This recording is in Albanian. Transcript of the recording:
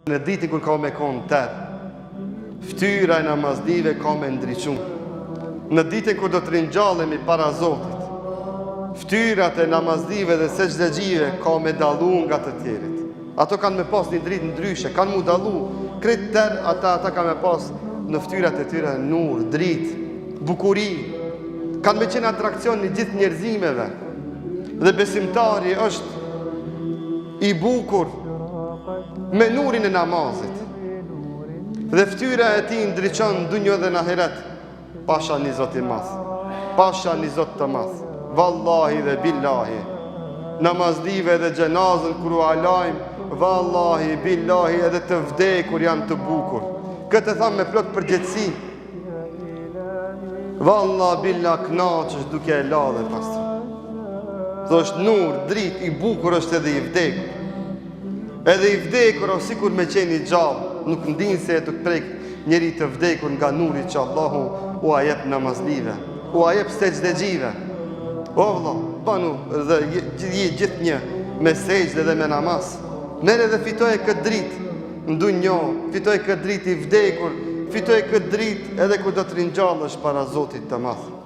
Në ditin kur ka me konë tërë, ftyra e namazdive ka me ndryqun. Në ditin kur do të ringjallemi para Zotit, ftyrat e namazdive dhe sejdëgjive ka me dalu nga të tjerit. Ato kanë me pas një dritë ndryshe, kanë mu dalu. Kretë tërë ata kanë me pas në ftyrat e tyre nur, dritë, bukuri. Kanë me qenë atrakcion një gjithë njerëzimeve. Dhe besimtari është i bukur me nurin e namazit. Dhe ftyra e ti ndryqon dunjë dhe në ahiret. Pasha një Zot i madh, pasha një Zot të madh. Vallahi dhe billahi, namazdive dhe gjenazën kur u alajmë, vallahi, billahi edhe të vdekur janë të bukur. Këtë e thamë me plot përgjithësi. Vallahi, billah, knaqesh duke e la dhe pastor. Dhe është nur, drit, i bukur është edhe i vdekur. Edhe i vdekur o sikur me qeni gjallë, nuk ndinë se e të prek njeri të vdekur nga nuri që Allahu u ajep namazdive, u ajep sejdëgjive. O vëlla, banu dhe gjithë një me sejdë dhe me namaz. Mere dhe fitoj e këtë dritë në dunjo, fitoj këtë dritë i vdekur, fitoj këtë dritë edhe ku do të ringjallësh para Zotit të madh.